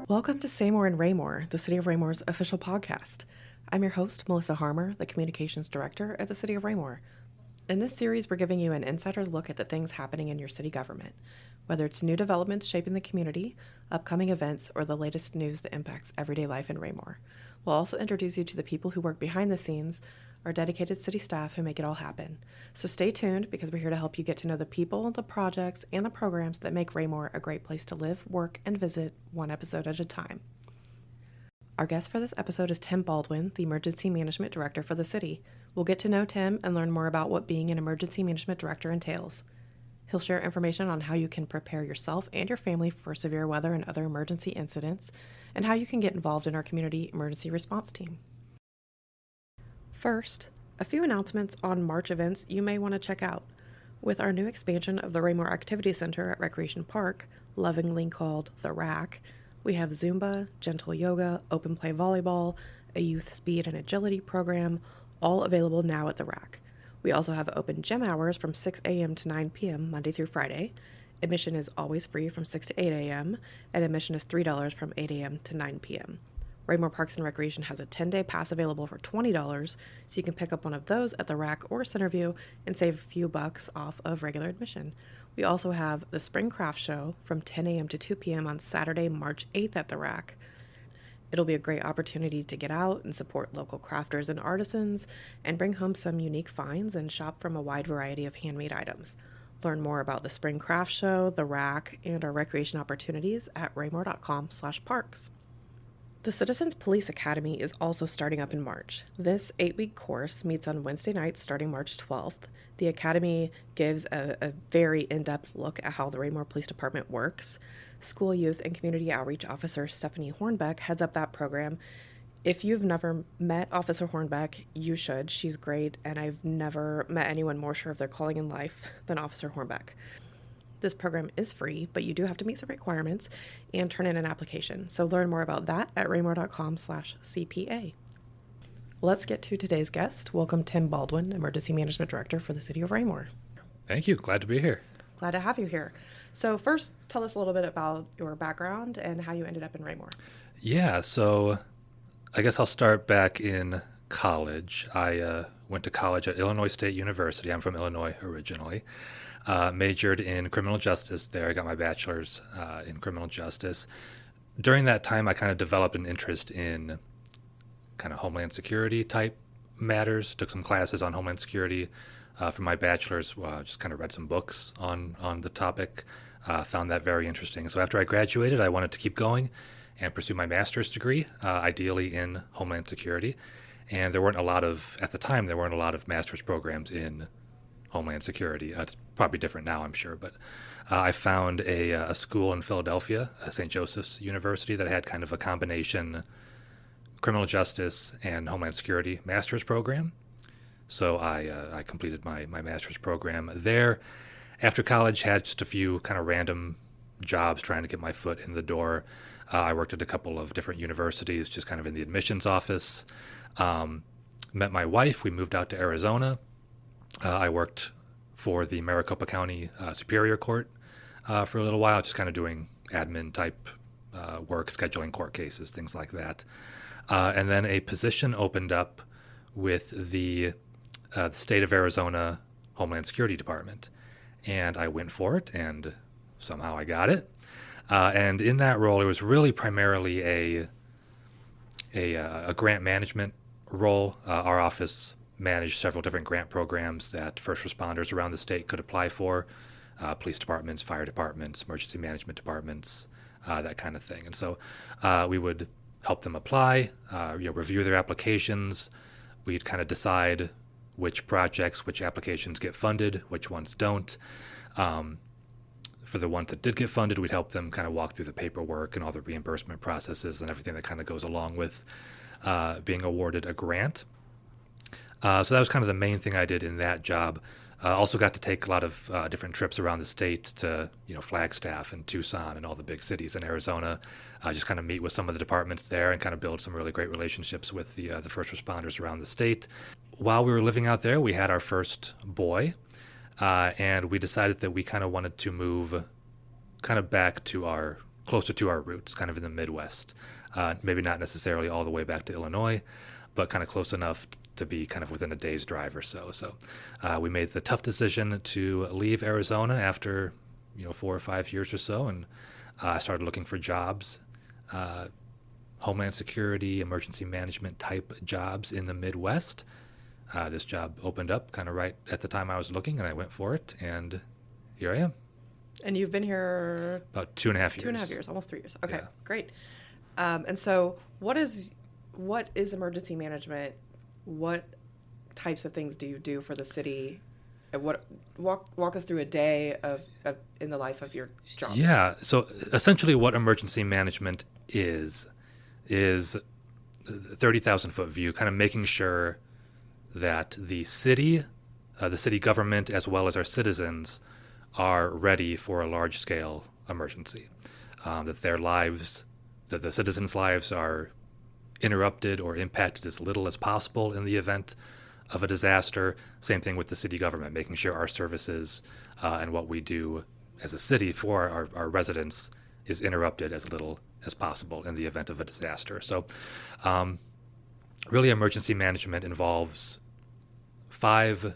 Welcome to Say More in Raymore, the City of Raymore's official podcast. I'm your host, Melissa Harmer, the Communications Director at the City of Raymore. In this series, we're giving you an insider's look at the things happening in your city government, whether it's new developments shaping the community, upcoming events, or the latest news that impacts everyday life in Raymore. We'll also introduce you to the people who work behind the scenes, our dedicated city staff who make it all happen. So stay tuned because we're here to help you get to know the people, the projects, and the programs that make Raymore a great place to live, work, and visit one episode at a time. Our guest for this episode is Tim Baldwin, the Emergency Management Director for the city. We'll get to know Tim and learn more about what being an Emergency Management Director entails. He'll share information on how you can prepare yourself and your family for severe weather and other emergency incidents, and how you can get involved in our community emergency response team. First, a few announcements on March events you may want to check out. With our new expansion of the Raymore Activity Center at Recreation Park, lovingly called The Rack, we have Zumba, gentle yoga, open play volleyball, a youth speed and agility program, all available now at The Rack. We also have open gym hours from 6 a.m. to 9 p.m. Monday through Friday. Admission is always free from 6 to 8 a.m., and admission is $3 from 8 a.m. to 9 p.m. Raymore Parks and Recreation has a 10-day pass available for $20, so you can pick up one of those at the Rack or Centerview and save a few bucks off of regular admission. We also have the Spring Craft Show from 10 a.m. to 2 p.m. on Saturday, March 8th at the Rack. It'll be a great opportunity to get out and support local crafters and artisans and bring home some unique finds and shop from a wide variety of handmade items. Learn more about the Spring Craft Show, the Rack, and our recreation opportunities at raymore.com/parks. The Citizens Police Academy is also starting up in March. This 8-week course meets on Wednesday nights starting March 12th. The Academy gives a very in-depth look at how the Raymore Police Department works. School Youth and Community Outreach Officer Stephanie Hornbeck heads up that program. If you've never met Officer Hornbeck, you should. She's great, and I've never met anyone more sure of their calling in life than Officer Hornbeck. This program is free, but you do have to meet some requirements and turn in an application. So learn more about that at raymore.com/CPA. Let's get to today's guest. Welcome Tim Baldwin, Emergency Management Director for the City of Raymore. Thank you. Glad to be here. Glad to have you here. So first, tell us a little bit about your background and how you ended up in Raymore. Yeah, so I guess I'll start back in college. I went to college at Illinois State University. I'm from Illinois originally. Majored in criminal justice there. I got my bachelor's in criminal justice. During that time, I kind of developed an interest in kind of homeland security type matters. Took some classes on homeland security for my bachelor's. Just kind of read some books on the topic. Found that very interesting. So after I graduated, I wanted to keep going and pursue my master's degree, ideally in homeland security. And at the time, there weren't a lot of master's programs in Homeland Security. It's probably different now, I'm sure, but I found a school in Philadelphia, St. Joseph's University, that had kind of a combination criminal justice and Homeland Security master's program. So I completed my master's program there. After college, had just a few kind of random jobs trying to get my foot in the door. I worked at a couple of different universities, just kind of in the admissions office. Met my wife. We moved out to Arizona. I worked for the Maricopa County Superior Court for a little while, just kind of doing admin type work, scheduling court cases, things like that. And then a position opened up with the state of Arizona Homeland Security Department. And I went for it, and somehow I got it. And in that role, it was really primarily a grant management role. Our office managed several different grant programs that first responders around the state could apply for, police departments, fire departments, emergency management departments, that kind of thing. And so we would help them apply, review their applications. We'd kind of decide which projects, which applications get funded, which ones don't. For the ones that did get funded, we'd help them kind of walk through the paperwork and all the reimbursement processes and everything that kind of goes along with being awarded a grant. So that was kind of the main thing I did in that job. Also got to take a lot of different trips around the state to, Flagstaff and Tucson and all the big cities in Arizona. Just kind of meet with some of the departments there and kind of build some really great relationships with the first responders around the state. While we were living out there, we had our first boy, and we decided that we kind of wanted to move kind of back to our closer to our roots, kind of in the Midwest. Maybe not necessarily all the way back to Illinois, but kind of close enough to be kind of within a day's drive or so. So we made the tough decision to leave Arizona after 4 or 5 years or so, and I started looking for jobs, homeland security, emergency management type jobs in the Midwest. This job opened up kind of right at the time I was looking, and I went for it, and here I am. And you've been here about 2.5 years. 2.5 years, almost 3 years. Okay, Yeah. great. And so what is emergency management? What types of things do you do for the city? And walk us through a day of in the life of your job. Yeah. So essentially what emergency management is 30,000 foot view, kind of making sure that the city government, as well as our citizens, are ready for a large scale emergency. That the citizens' lives are interrupted or impacted as little as possible in the event of a disaster. Same thing with the city government, making sure our services and what we do as a city for our residents is interrupted as little as possible in the event of a disaster. So really emergency management involves 5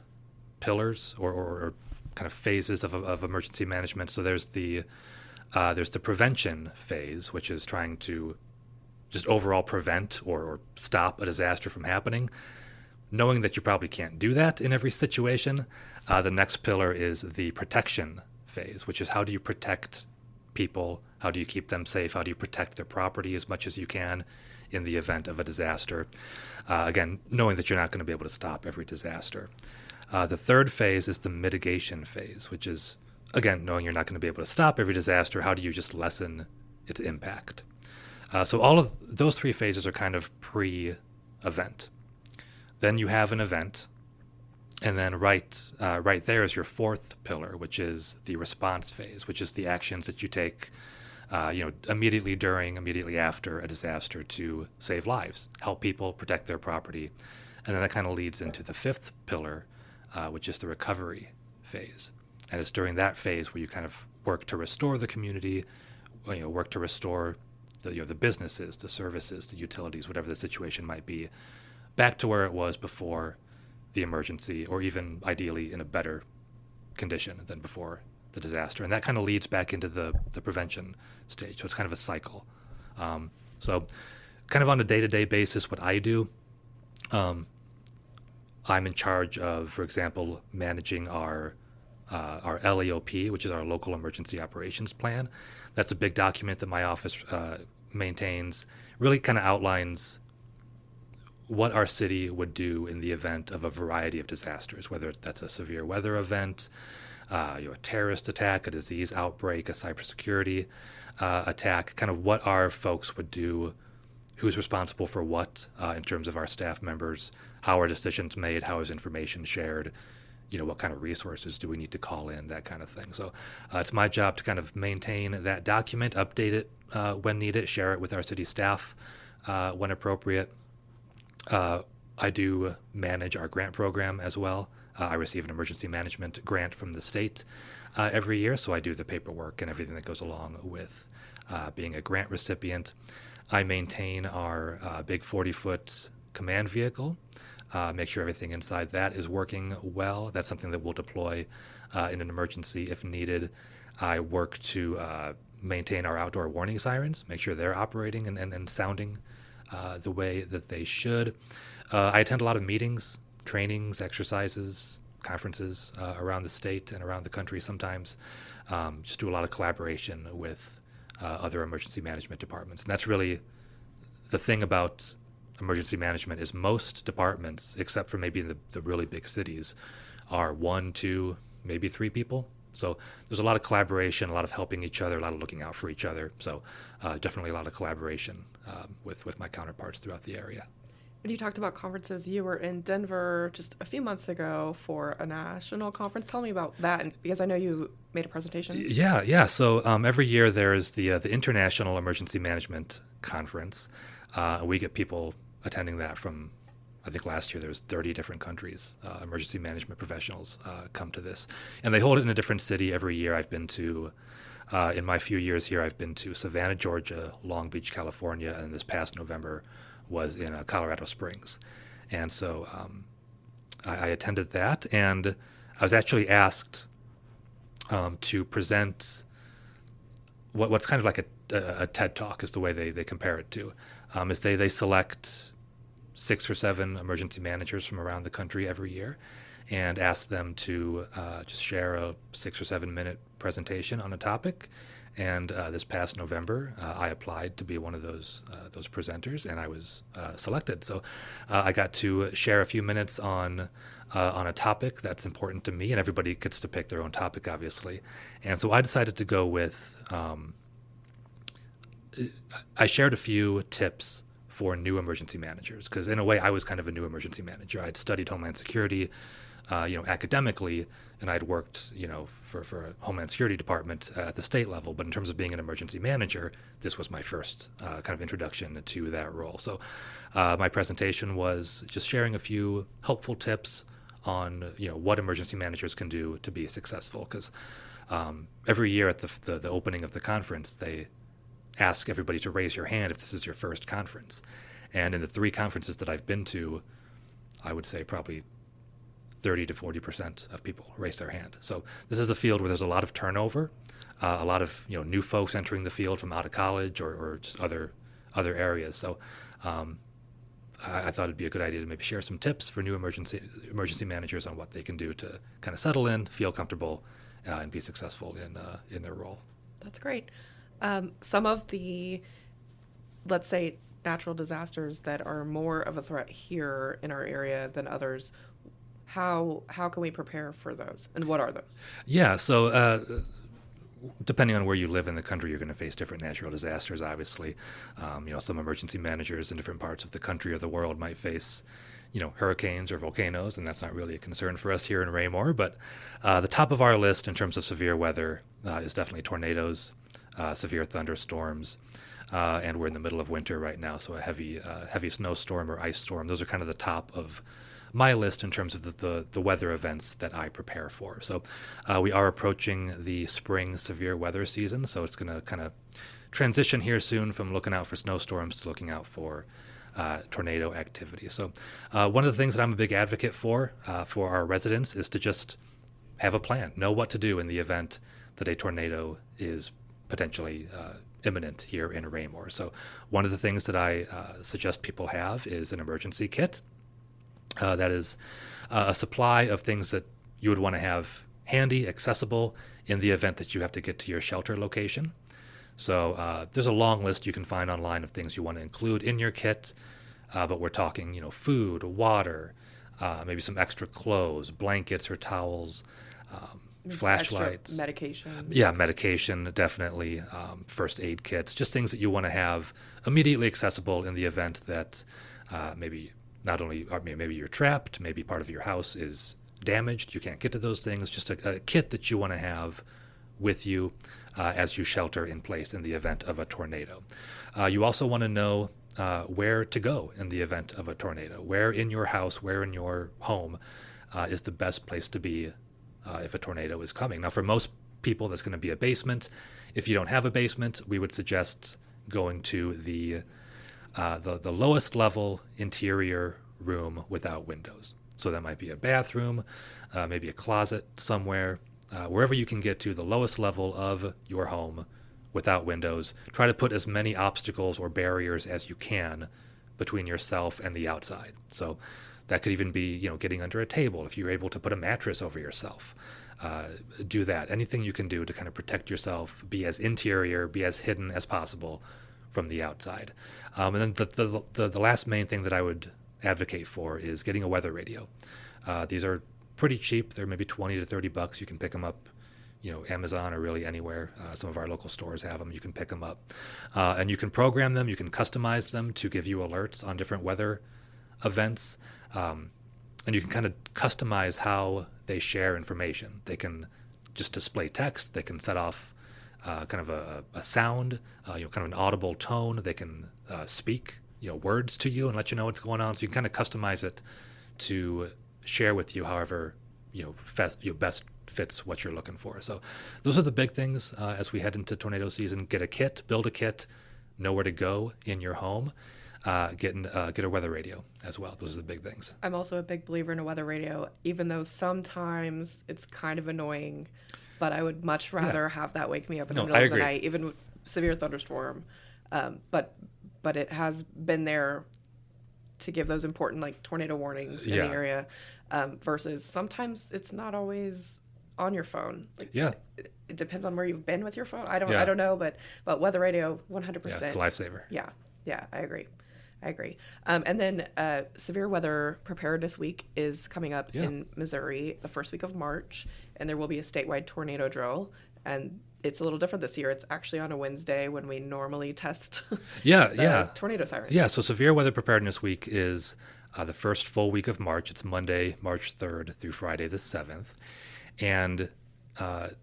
pillars or kind of phases of emergency management. So there's the prevention phase, which is trying to just overall prevent or stop a disaster from happening, knowing that you probably can't do that in every situation. The next pillar is the protection phase, which is how do you protect people? How do you keep them safe? How do you protect their property as much as you can in the event of a disaster? Again, knowing that you're not going to be able to stop every disaster. The third phase is the mitigation phase, which is, again, knowing you're not going to be able to stop every disaster. How do you just lessen its impact? So all of those 3 phases are kind of pre-event. Then you have an event, and then right there is your 4th pillar, which is the response phase, which is the actions that you take, immediately during, immediately after a disaster to save lives, help people, protect their property, and then that kind of leads into the 5th pillar, which is the recovery phase. And it's during that phase where you kind of work to restore the community, work to restore the businesses, the services, the utilities, whatever the situation might be, back to where it was before the emergency, or even ideally in a better condition than before the disaster. And that kind of leads back into the prevention stage. So it's kind of a cycle. So kind of on a day-to-day basis, what I do, I'm in charge of, for example, managing our LEOP, which is our local emergency operations plan. That's a big document that my office maintains. Really kind of outlines what our city would do in the event of a variety of disasters, whether that's a severe weather event, a terrorist attack, a disease outbreak, a cybersecurity attack, kind of what our folks would do, who's responsible for what in terms of our staff members, how are decisions made, how is information shared, what kind of resources do we need to call in, that kind of thing. So it's my job to kind of maintain that document, update it when needed, share it with our city staff when appropriate. I do manage our grant program as well. I receive an emergency management grant from the state every year, so I do the paperwork and everything that goes along with being a grant recipient. I maintain our big 40-foot command vehicle, make sure everything inside that is working well. That's something that we'll deploy in an emergency if needed. I work to maintain our outdoor warning sirens, make sure they're operating and sounding the way that they should. I attend a lot of meetings, trainings, exercises, conferences around the state and around the country sometimes. Just do a lot of collaboration with other emergency management departments. And that's really the thing about emergency management is most departments, except for maybe the really big cities, are 1, 2, maybe 3 people. So there's a lot of collaboration, a lot of helping each other, a lot of looking out for each other. So definitely a lot of collaboration with my counterparts throughout the area. And you talked about conferences. You were in Denver just a few months ago for a national conference. Tell me about that, because I know you made a presentation. Yeah. So every year there's the International Emergency Management Conference. We get people attending that from, I think last year there was 30 different countries. Emergency management professionals come to this. And they hold it in a different city every year. I've been to In my few years here, I've been to Savannah, Georgia, Long Beach, California, and this past November was in Colorado Springs. And so I attended that, and I was actually asked to present what's kind of like a TED Talk is the way they compare it to. Is they select 6 or 7 emergency managers from around the country every year and ask them to just share a 6 or 7 minute presentation on a topic. And this past November, I applied to be one of those presenters, and I was selected. So I got to share a few minutes on a topic that's important to me, and everybody gets to pick their own topic, obviously. And so I decided to go with. I shared a few tips for new emergency managers because, in a way, I was kind of a new emergency manager. I'd studied Homeland Security, academically, and I'd worked, for a Homeland Security department at the state level. But in terms of being an emergency manager, this was my first kind of introduction to that role. So my presentation was just sharing a few helpful tips on, what emergency managers can do to be successful. Because every year at the opening of the conference, they ask everybody to raise your hand if this is your first conference. And in the 3 conferences that I've been to, I would say probably 30 to 40% of people raise their hand. So this is a field where there's a lot of turnover, a lot of new folks entering the field from out of college or just other areas. So I thought it'd be a good idea to maybe share some tips for new emergency managers on what they can do to kind of settle in, feel comfortable, and be successful in their role. That's great. Some of the, let's say, natural disasters that are more of a threat here in our area than others, how can we prepare for those, and what are those? Yeah, so depending on where you live in the country, you're going to face different natural disasters, obviously. Some emergency managers in different parts of the country or the world might face hurricanes or volcanoes, and that's not really a concern for us here in Raymore. But the top of our list in terms of severe weather is definitely tornadoes, severe thunderstorms, and we're in the middle of winter right now, so a heavy snowstorm or ice storm. Those are kind of the top of my list in terms of the weather events that I prepare for. So we are approaching the spring severe weather season, so it's going to kind of transition here soon from looking out for snowstorms to looking out for tornado activity. So one of the things that I'm a big advocate for our residents is to just have a plan, know what to do in the event that a tornado is potentially imminent here in Raymore. So one of the things that I suggest people have is an emergency kit. That is a supply of things that you would want to have handy, accessible in the event that you have to get to your shelter location. So there's a long list you can find online of things you want to include in your kit, but we're talking, food, water, maybe some extra clothes, blankets or towels, flashlights, medication. Yeah, medication, definitely. First aid kits, just things that you want to have immediately accessible in the event that maybe not only, or maybe you're trapped, maybe part of your house is damaged, you can't get to those things, just a kit that you want to have with you as you shelter in place in the event of a tornado. You also want to know where to go in the event of a tornado. Where in your house, where in your home is the best place to be if a tornado is coming. Now, for most people, that's going to be a basement. If you don't have a basement, we would suggest going to the lowest level interior room without windows. So that might be a bathroom, maybe a closet somewhere, wherever you can get to the lowest level of your home without windows. Try to put as many obstacles or barriers as you can between yourself and the outside. So that could even be, getting under a table. If you're able to put a mattress over yourself, do that. Anything you can do to kind of protect yourself, be as interior, be as hidden as possible from the outside. And then the last main thing that I would advocate for is getting a weather radio. These are pretty cheap. They're maybe $20 to $30. You can pick them up, Amazon or really anywhere. Some of our local stores have them. You can pick them up. And you can program them. You can customize them to give you alerts on different weather events. And you can kind of customize how they share information. They can just display text. They can set off kind of a sound, kind of an audible tone. They can speak, words to you and let you know what's going on. So you can kind of customize it to share with you however, best fits what you're looking for. So those are the big things as we head into tornado season. Get a kit, build a kit, know where to go in your home. Get a weather radio as well. Those are the big things. I'm also a big believer in a weather radio, even though sometimes it's kind of annoying, but I would much rather have that wake me up in the middle of the night, even with severe thunderstorm. But it has been there to give those important like tornado warnings in the area, versus sometimes it's not always on your phone. Like, it depends on where you've been with your phone. I don't know, but weather radio 100%. Yeah, it's a lifesaver. Yeah, I agree. And then Severe Weather Preparedness Week is coming up in Missouri the first week of March, and there will be a statewide tornado drill. And it's a little different this year. It's actually on a Wednesday when we normally test tornado sirens. Yeah, so Severe Weather Preparedness Week is the first full week of March. It's Monday, March 3rd through Friday the 7th. And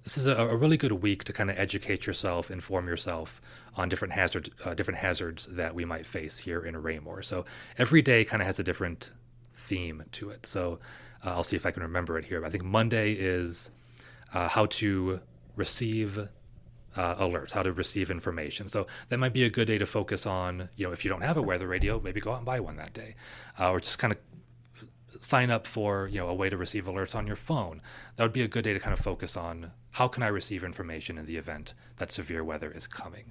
this is a really good week to kind of educate yourself, inform yourself on different hazards that we might face here in Raymore. So every day kind of has a different theme to it. So I'll see if I can remember it here. But I think Monday is how to receive alerts, how to receive information. So that might be a good day to focus on, if you don't have a weather radio, maybe go out and buy one that day, or just kind of sign up for a way to receive alerts on your phone. That would be a good day to kind of focus on how can I receive information in the event that severe weather is coming.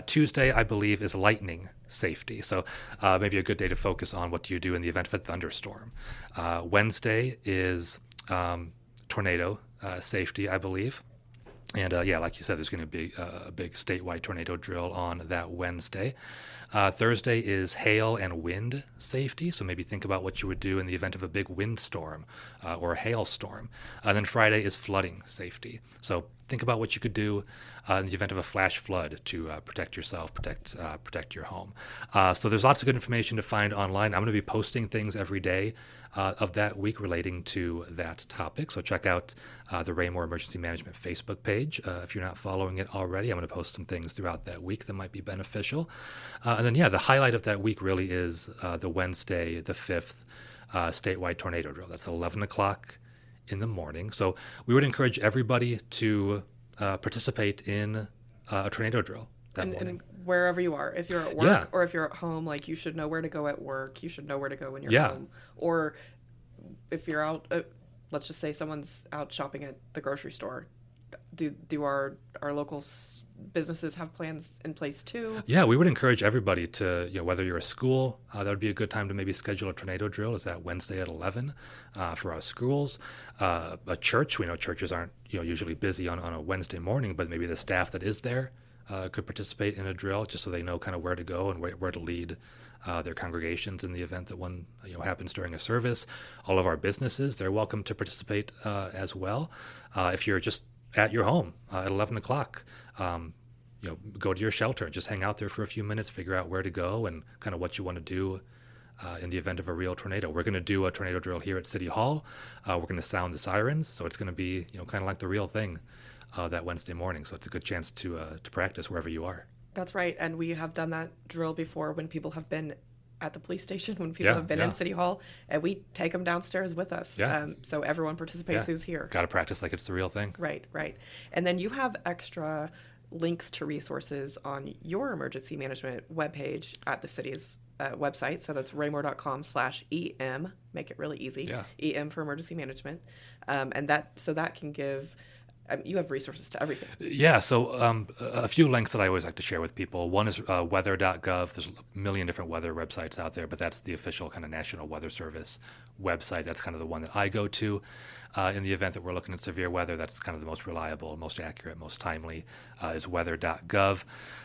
Tuesday, I believe, is lightning safety. So maybe a good day to focus on what do you do in the event of a thunderstorm. Wednesday is tornado safety, I believe. And like you said, there's going to be a big statewide tornado drill on that Wednesday. Thursday is hail and wind safety. So maybe think about what you would do in the event of a big windstorm or a hailstorm. And then Friday is flooding safety. So think about what you could do in the event of a flash flood to protect yourself, protect your home. So there's lots of good information to find online. I'm going to be posting things every day of that week relating to that topic. So check out the Raymore Emergency Management Facebook page. If you're not following it already, I'm going to post some things throughout that week that might be beneficial. And then, the highlight of that week really is the Wednesday, the 5th statewide tornado drill. That's 11 o'clock in the morning. So we would encourage everybody to participate in a tornado drill that morning. And wherever you are, if you're at work or if you're at home, like you should know where to go at work. You should know where to go when you're home. Or if you're out, let's just say someone's out shopping at the grocery store. Do our local businesses have plans in place too? Yeah, we would encourage everybody to, whether you're a school, that would be a good time to maybe schedule a tornado drill. Is that Wednesday at 11 for our schools? A church, we know churches aren't usually busy on a Wednesday morning, but maybe the staff that is there could participate in a drill just so they know kind of where to go and where to lead their congregations in the event that one happens during a service. All of our businesses, they're welcome to participate as well. If you're just at your home at 11 o'clock, go to your shelter and just hang out there for a few minutes, figure out where to go and kind of what you want to do in the event of a real tornado. We're going to do a tornado drill here at City Hall. We're going to sound the sirens, so it's going to be kind of like the real thing that Wednesday morning. So it's a good chance to practice wherever you are. That's right, and we have done that drill before when people have been at the police station, when people have been in City Hall, and we take them downstairs with us. So everyone participates who's here. Got to practice like it's the real thing. Right. And then you have extra links to resources on your emergency management webpage at the city's website. So that's raymore.com/EM. Make it really easy. EM for emergency management. And that can give... you have resources to everything. So a few links that I always like to share with people. One is weather.gov. There's a million different weather websites out there, but that's the official kind of National Weather Service website. That's kind of the one that I go to in the event that we're looking at severe weather. That's kind of the most reliable, most accurate, most timely is weather.gov.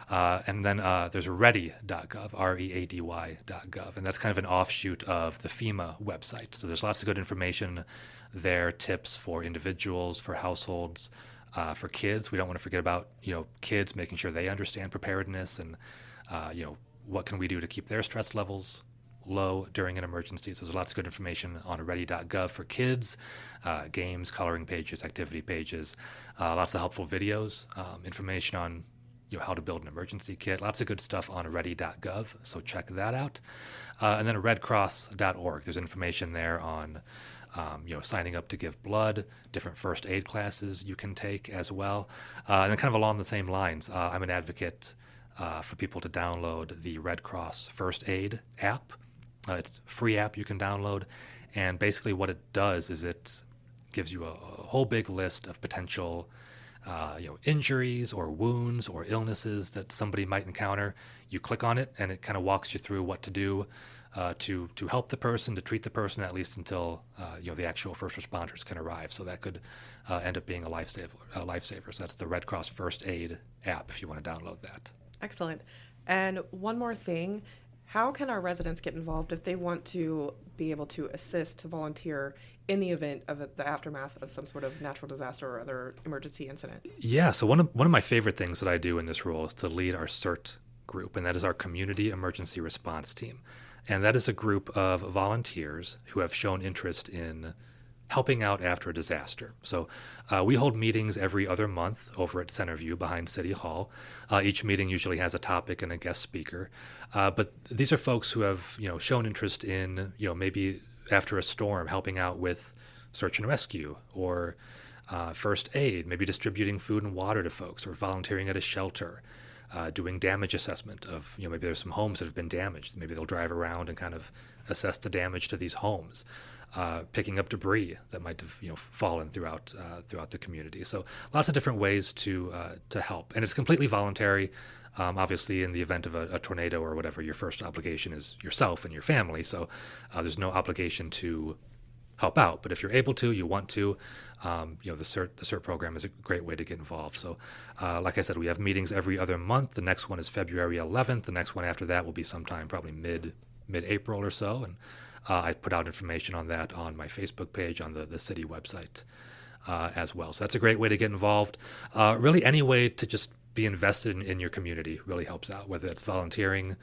And then there's ready.gov, READY.gov, and that's kind of an offshoot of the FEMA website. So there's lots of good information there, tips for individuals, for households, for kids. We don't want to forget about kids, making sure they understand preparedness and what can we do to keep their stress levels low during an emergency. So there's lots of good information on ready.gov for kids, games, coloring pages, activity pages, lots of helpful videos, information on how to build an emergency kit, lots of good stuff on ready.gov. So check that out. And then redcross.org. There's information there on signing up to give blood, different first aid classes you can take as well. And then kind of along the same lines, I'm an advocate for people to download the Red Cross First Aid app. It's a free app you can download. And basically what it does is it gives you a whole big list of potential injuries or wounds or illnesses that somebody might encounter. You click on it, and it kind of walks you through what to do to help the person, to treat the person, at least until the actual first responders can arrive. So that could end up being a lifesaver. So that's the Red Cross First Aid app if you want to download that. Excellent. And one more thing, how can our residents get involved if they want to be able to assist, to volunteer in the event of the aftermath of some sort of natural disaster or other emergency incident? Yeah, so one of my favorite things that I do in this role is to lead our CERT group, and that is our Community Emergency Response Team. And that is a group of volunteers who have shown interest in helping out after a disaster. So we hold meetings every other month over at Centerview behind City Hall. Each meeting usually has a topic and a guest speaker. But these are folks who have shown interest in maybe after a storm helping out with search and rescue or first aid, maybe distributing food and water to folks, or volunteering at a shelter. Doing damage assessment of, maybe there's some homes that have been damaged. Maybe they'll drive around and kind of assess the damage to these homes. Picking up debris that might have, fallen throughout the community. So lots of different ways to help, and it's completely voluntary. Obviously, in the event of a tornado or whatever, your first obligation is yourself and your family. So there's no obligation to help out. But if you're able to, you want to, the CERT program is a great way to get involved. So like I said, we have meetings every other month. The next one is February 11th. The next one after that will be sometime probably mid-April or so. And I put out information on that on my Facebook page on the city website as well. So that's a great way to get involved. Really, any way to just be invested in your community really helps out, whether it's volunteering,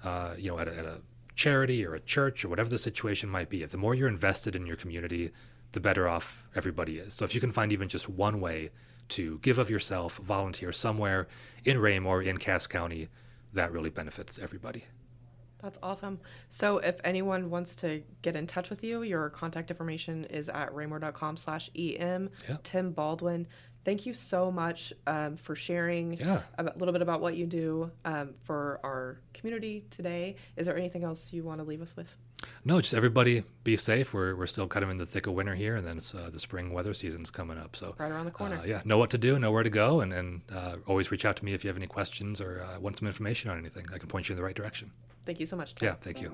at a charity or a church or whatever the situation might be. The more you're invested in your community, the better off everybody is. So if you can find even just one way to give of yourself, volunteer somewhere in Raymore, in Cass County, that really benefits everybody. That's awesome. So if anyone wants to get in touch with you, your contact information is at raymore.com/em. Yeah. Tim Baldwin, thank you so much for sharing a little bit about what you do for our community today. Is there anything else you want to leave us with? No, just everybody be safe. We're still kind of in the thick of winter here, and then it's, the spring weather season's coming up. So right around the corner. Know what to do, know where to go, and always reach out to me if you have any questions or want some information on anything. I can point you in the right direction. Thank you so much, Tim. Yeah, thank you.